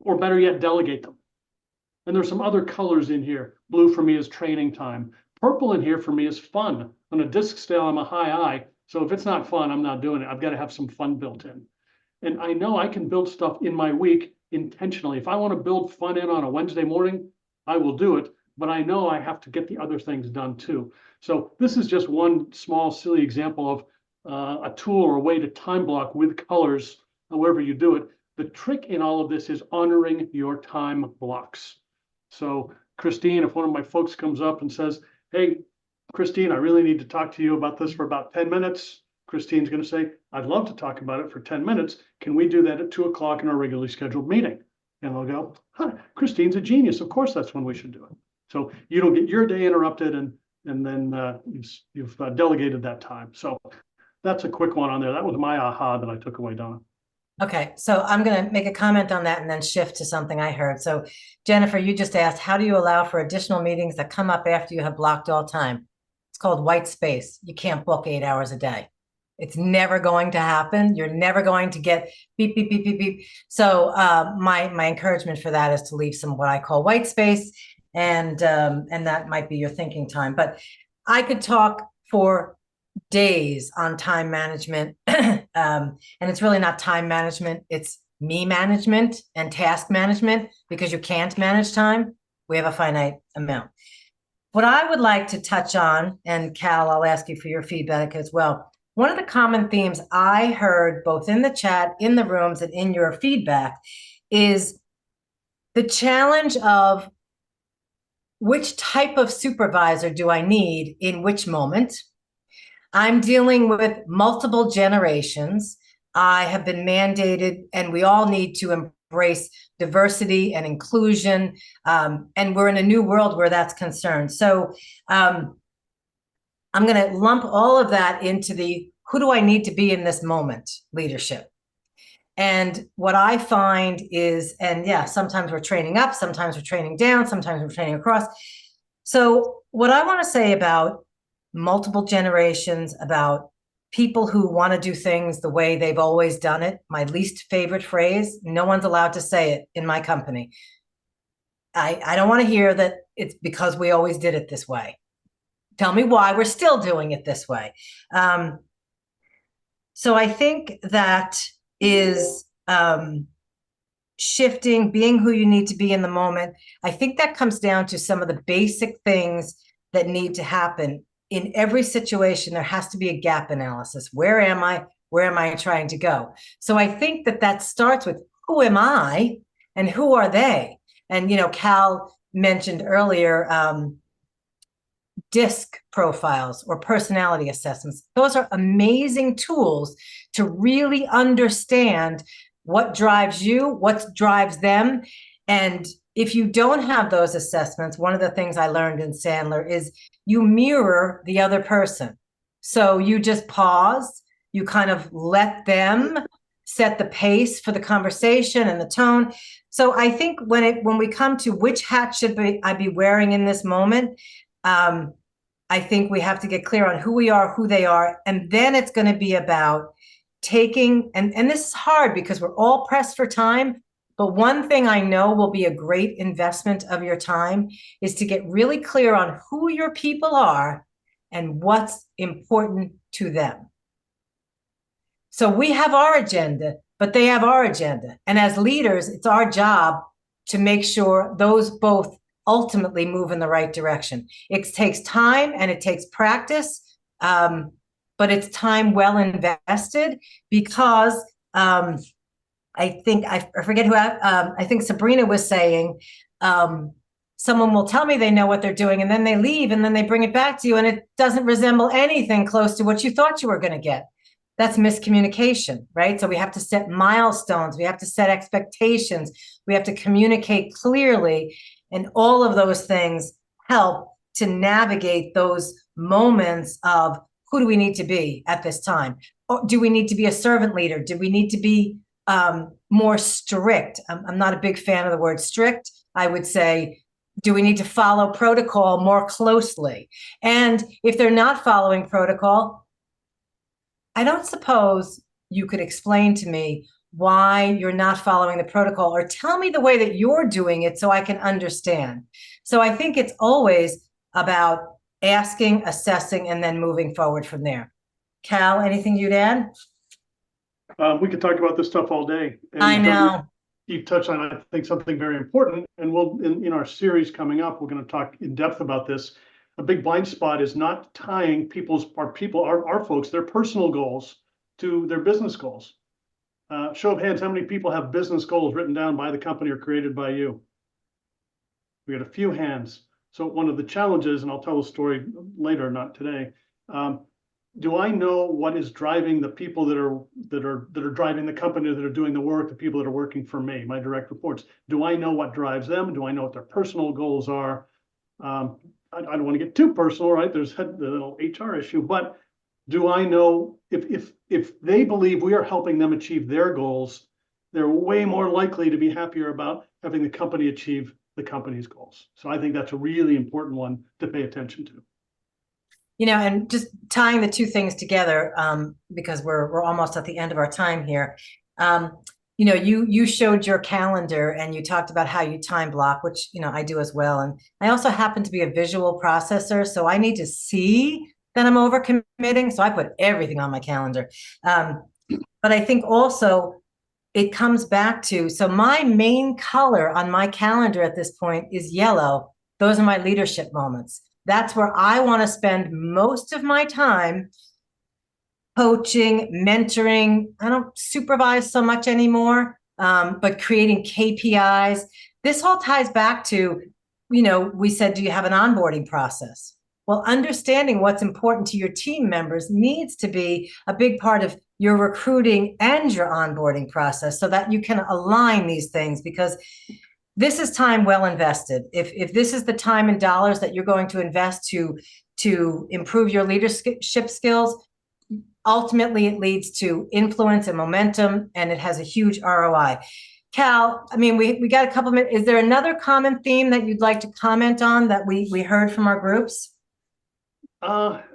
Or better yet, delegate them. And there's some other colors in here. Blue for me is training time. Purple in here for me is fun. On a disc scale, I'm a high I. So if it's not fun, I'm not doing it. I've got to have some fun built in. And I know I can build stuff in my week intentionally. If I want to build fun in on a Wednesday morning, I will do it. But I know I have to get the other things done too. So this is just one small, silly example of a tool or a way to time block with colors, however you do it. The trick in all of this is honoring your time blocks. So Christine, if one of my folks comes up and says, hey, Christine, I really need to talk to you about this for about 10 minutes. Christine's going to say, I'd love to talk about it for 10 minutes. Can we do that at 2 o'clock in our regularly scheduled meeting? And I'll go, huh, Christine's a genius. Of course, that's when we should do it. So you don't get your day interrupted and then you've delegated that time. So that's a quick one on there. That was my aha that I took away, Donna. Okay, so I'm going to make a comment on that and then shift to something I heard. So Jennifer, you just asked, how do you allow for additional meetings that come up after you have blocked all time? It's called white space. You can't book 8 hours a day. It's never going to happen. You're never going to get beep, beep, beep, beep, beep. So my encouragement for that is to leave some what I call white space, and that might be your thinking time. But I could talk for days on time management, and it's really not time management. It's me management and task management, because you can't manage time. We have a finite amount. What I would like to touch on, and Cal, I'll ask you for your feedback as well. One of the common themes I heard both in the chat, in the rooms, and in your feedback is the challenge of which type of supervisor do I need in which moment. I'm dealing with multiple generations. I have been mandated, and we all need to embrace diversity and inclusion. And we're in a new world where that's concerned. So I'm going to lump all of that into the who do I need to be in this moment leadership. And what I find is, and yeah, sometimes we're training up, sometimes we're training down, sometimes we're training across. So what I want to say about multiple generations, about people who want to do things the way they've always done it, my least favorite phrase, no one's allowed to say it in my company. I don't want to hear that it's because we always did it this way. Tell me why we're still doing it this way. So I think that is shifting, being who you need to be in the moment. I think that comes down to some of the basic things that need to happen. In every situation, there has to be a gap analysis. Where am I? Where am I trying to go? So I think that starts with who am I and who are they? And, Cal mentioned earlier, DISC profiles or personality assessments. Those are amazing tools to really understand what drives you, what drives them. And if you don't have those assessments, one of the things I learned in Sandler is you mirror the other person. So you just pause, you kind of let them set the pace for the conversation and the tone. So I think when we come to which hat should I be wearing in this moment, I think we have to get clear on who we are, who they are, and then it's going to be about taking, and this is hard because we're all pressed for time, but one thing I know will be a great investment of your time is to get really clear on who your people are and what's important to them. So we have our agenda, but they have our agenda. And as leaders, it's our job to make sure those both ultimately move in the right direction. It takes time and it takes practice, but it's time well invested, because I think, I forget who, I think Sabrina was saying, someone will tell me they know what they're doing and then they leave and then they bring it back to you and it doesn't resemble anything close to what you thought you were going to get. That's miscommunication, right? So we have to set milestones. We have to set expectations. We have to communicate clearly. And all of those things help to navigate those moments of who do we need to be at this time? Or do we need to be a servant leader? Do we need to be more strict? I'm not a big fan of the word strict. I would say, do we need to follow protocol more closely? And if they're not following protocol, I don't suppose you could explain to me why you're not following the protocol, or tell me the way that you're doing it so I can understand. So I think it's always about asking, assessing, and then moving forward from there. Cal, anything you'd add? We could talk about this stuff all day. And I know. You touched on, I think, something very important, and we'll, in our series coming up, we're going to talk in depth about this. A big blind spot is not tying our folks, their personal goals to their business goals. Show of hands, how many people have business goals written down by the company or created by you? We got a few hands. So one of the challenges, and I'll tell the story later, not today. Do I know what is driving the people that are driving the company, that are doing the work, the people that are working for me, my direct reports? Do I know what drives them? Do I know what their personal goals are? I don't want to get too personal, right? There's the little HR issue, but do I know if they believe we are helping them achieve their goals, they're way more likely to be happier about having the company achieve the company's goals. So I think that's a really important one to pay attention to. You know, and just tying the two things together, because we're almost at the end of our time here. You know, you showed your calendar and you talked about how you time block, which, you know, I do as well. And I also happen to be a visual processor, so I need to see that I'm overcommitting. So I put everything on my calendar. But I think also it comes back to, so my main color on my calendar at this point is yellow. Those are my leadership moments. That's where I want to spend most of my time coaching, mentoring. I don't supervise so much anymore, but creating KPIs. This all ties back to, you know, we said, do you have an onboarding process? Well, understanding what's important to your team members needs to be a big part of your recruiting and your onboarding process so that you can align these things, because this is time well invested. If this is the time and dollars that you're going to invest to improve your leadership skills, ultimately it leads to influence and momentum, and it has a huge ROI. Cal, I mean, we got a couple minutes. Is there another common theme that you'd like to comment on that we heard from our groups?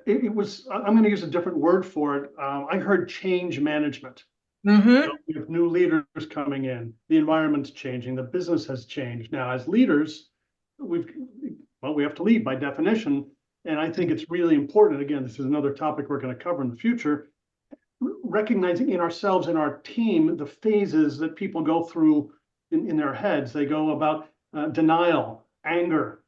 It was, I'm going to use a different word for it. I heard change management. Mm-hmm. We have new leaders coming in. The environment's changing. The business has changed. Now, as leaders, we have to lead by definition. And I think it's really important. Again, this is another topic we're going to cover in the future. Recognizing in ourselves, in our team, the phases that people go through in their heads. They go about denial, anger,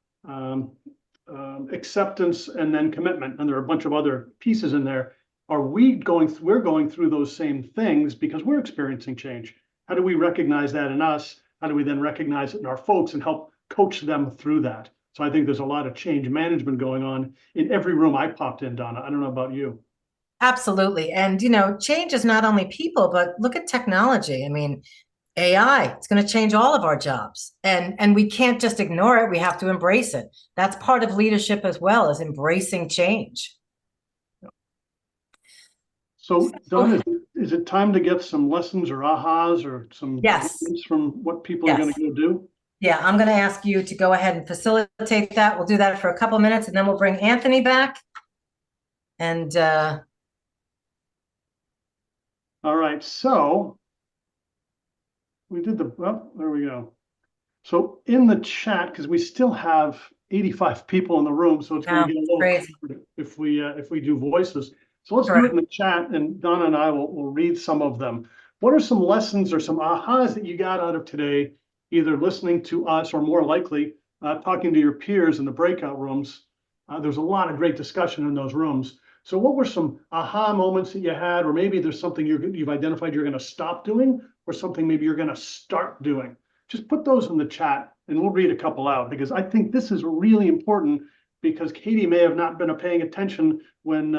acceptance, and then commitment. And there are a bunch of other pieces in there. We're going through those same things because we're experiencing change. How do we recognize that in us? How do we then recognize it in our folks and help coach them through that? So I think there's a lot of change management going on in every room I popped in, Donna. I don't know about you. Absolutely. And, you know, change is not only people, but look at technology. I mean, AI, it's going to change all of our jobs, and we can't just ignore it. We have to embrace it. That's part of leadership as well, as embracing change. So, Donna, is it time to get some lessons or ahas or some hints from what people are going to go do? Yeah, I'm going to ask you to go ahead and facilitate that. We'll do that for a couple minutes, and then we'll bring Anthony back. And all right, so we did there we go. So in the chat, because we still have 85 people in the room, so it's going to get a little crazy if we do voices. So let's do it in the chat, and Donna and I will read some of them. What are some lessons or some ahas that you got out of today, either listening to us or more likely talking to your peers in the breakout rooms? There's a lot of great discussion in those rooms. So what were some aha moments that you had, or maybe there's something you've identified you're going to stop doing, or something maybe you're going to start doing? Just put those in the chat and we'll read a couple out, because I think this is really important, because Katie may have not been paying attention when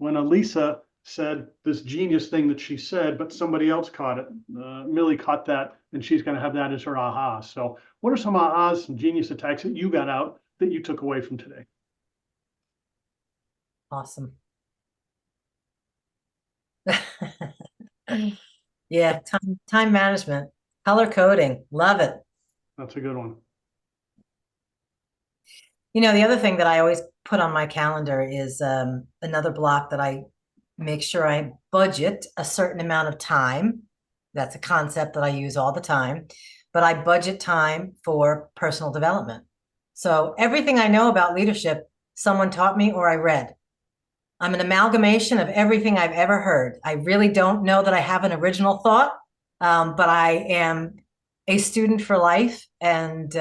Elisa said this genius thing that she said, but somebody else caught it. Millie caught that, and she's going to have that as her aha. So what are some ahas, some genius attacks that you got out that you took away from today? Awesome. Yeah, time management, color coding, love it. That's a good one. You know, the other thing that I always put on my calendar is another block that I make sure I budget a certain amount of time. That's a concept that I use all the time, but I budget time for personal development. So everything I know about leadership, someone taught me or I read. I'm an amalgamation of everything I've ever heard. I really don't know that I have an original thought, but I am a student for life and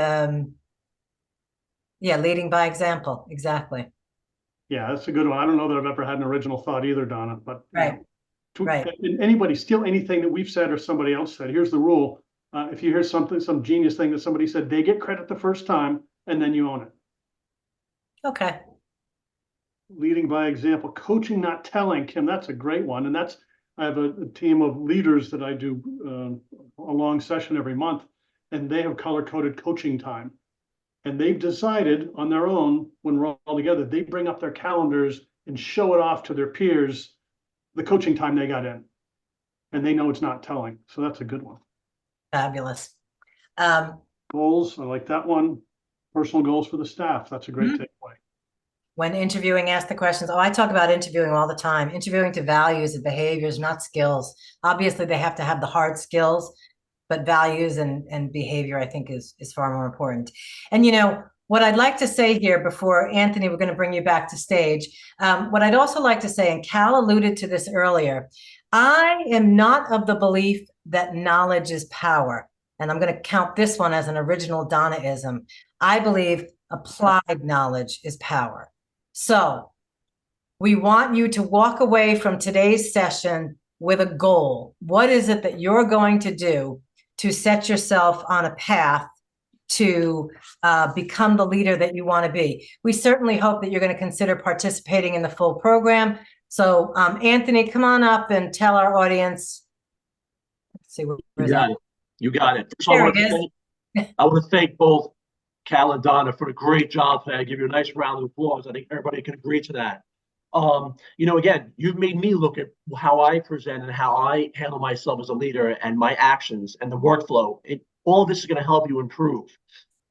yeah, leading by example. Exactly. Yeah, that's a good one. I don't know that I've ever had an original thought either, Donna, but you Right. know, Right. anybody steal anything that we've said or somebody else said, here's the rule. If you hear something, some genius thing that somebody said, they get credit the first time and then you own it. Okay. Leading by example, coaching, not telling. Kim, that's a great one. And that's, I have a team of leaders that I do a long session every month, and they have color-coded coaching time. And they've decided on their own, when we're all together, they bring up their calendars and show it off to their peers, the coaching time they got in. And they know it's not telling. So that's a good one. Fabulous. Goals, I like that one. Personal goals for the staff. That's a great takeaway. When interviewing, ask the questions. Oh, I talk about interviewing all the time. Interviewing to values and behaviors, not skills. Obviously, they have to have the hard skills, but values and behavior, I think, is far more important. And, you know, what I'd like to say here before, Anthony, we're going to bring you back to stage. What I'd also like to say, and Cal alluded to this earlier, I am not of the belief that knowledge is power. And I'm going to count this one as an original Donnaism. I believe applied knowledge is power. So we want you to walk away from today's session with a goal. What is it that you're going to do to set yourself on a path to become the leader that you want to be? We certainly hope that you're going to consider participating in the full program. So Anthony, come on up and tell our audience. Let's see, you got it. You got it. So I want to thank both Cal and Donna for a great job today. I give you a nice round of applause. I think everybody can agree to that. You know, again, you've made me look at how I present and how I handle myself as a leader and my actions and the workflow. All of this is going to help you improve.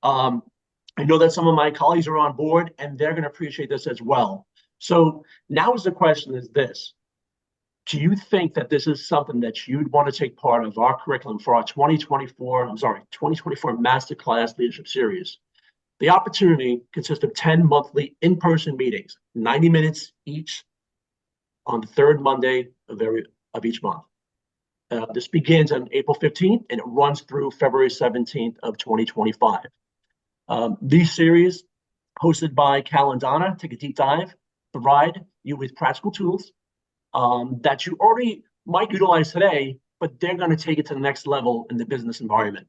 I know that some of my colleagues are on board and they're going to appreciate this as well. So now is the question is this. Do you think that this is something that you'd want to take part of our curriculum for our 2024 Masterclass Leadership Series? The opportunity consists of 10 monthly in-person meetings, 90 minutes each on the third Monday of each month. This begins on April 15th and it runs through February 17th of 2025. These series, hosted by Cal and Donna, take a deep dive, provide you with practical tools that you already might utilize today, but they're going to take it to the next level in the business environment.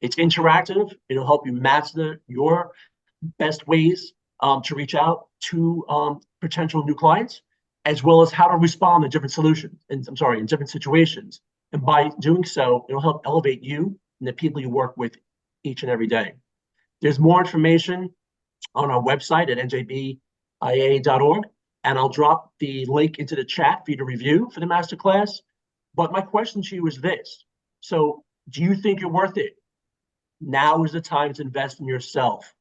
It's interactive. It'll help you master your best ways to reach out to potential new clients, as well as how to respond to different solutions, in different situations. And by doing so, it'll help elevate you and the people you work with each and every day. There's more information on our website at njbia.org. And I'll drop the link into the chat for you to review for the masterclass. But my question to you is this. So do you think you're worth it? Now is the time to invest in yourself.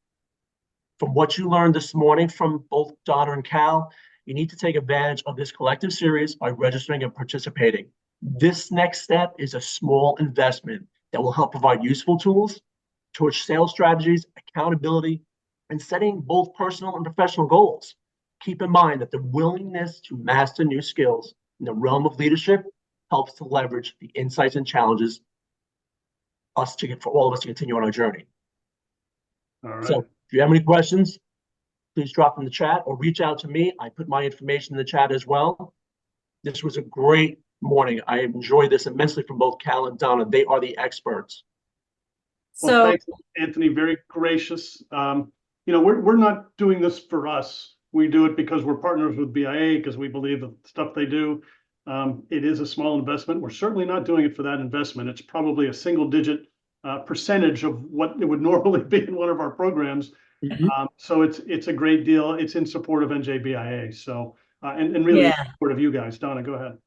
From what you learned this morning from both Donna and Cal, you need to take advantage of this collective series by registering and participating. This next step is a small investment that will help provide useful tools towards sales strategies, accountability, and setting both personal and professional goals. Keep in mind that the willingness to master new skills in the realm of leadership helps to leverage the insights and challenges for all of us to continue on our journey. All right. So if you have any questions, please drop in the chat or reach out to me. I put my information in the chat as well. This was a great morning. I enjoyed this immensely from both Cal and Donna. They are the experts. Well, thanks, Anthony. Very gracious. You know, we're not doing this for us. We do it because we're partners with BIA, because we believe the stuff they do. It is a small investment. We're certainly not doing it for that investment. It's probably a single-digit percentage of what it would normally be in one of our programs. So it's a great deal. It's in support of NJBIA. So, and really in support of you guys. Donna, go ahead.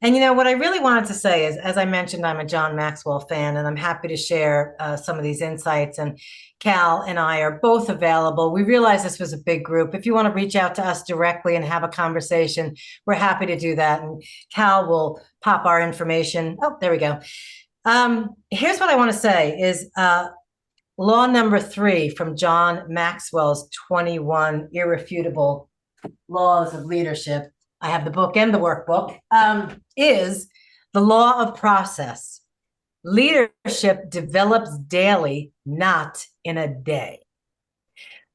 And you know, what I really wanted to say is, as I mentioned, I'm a John Maxwell fan, and I'm happy to share some of these insights. And Cal and I are both available. We realized this was a big group. If you want to reach out to us directly and have a conversation, we're happy to do that. And Cal will pop our information. Oh, there we go. Here's what I want to say is law number 3 from John Maxwell's 21 Irrefutable Laws of Leadership. I have the book and the workbook, is the law of process. Leadership develops daily, not in a day.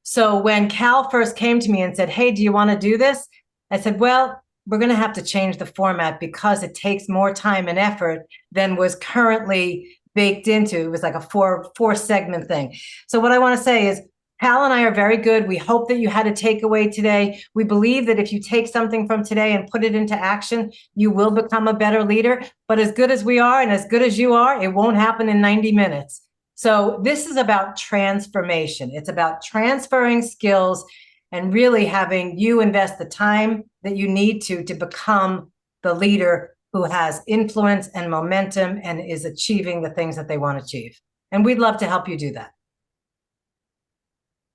So when Cal first came to me and said, hey, do you want to do this? I said, well, we're going to have to change the format because it takes more time and effort than was currently baked into. It was like a four segment thing. So what I want to say is, Cal and I are very good. We hope that you had a takeaway today. We believe that if you take something from today and put it into action, you will become a better leader. But as good as we are and as good as you are, it won't happen in 90 minutes. So this is about transformation. It's about transferring skills and really having you invest the time that you need to become the leader who has influence and momentum and is achieving the things that they want to achieve. And we'd love to help you do that.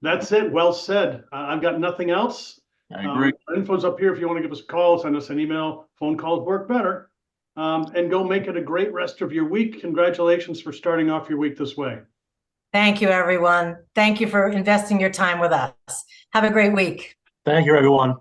That's it. Well said. I've got nothing else. I agree. Info's up here if you want to give us a call, send us an email. Phone calls work better. And go make it a great rest of your week. Congratulations for starting off your week this way. Thank you, everyone. Thank you for investing your time with us. Have a great week. Thank you, everyone.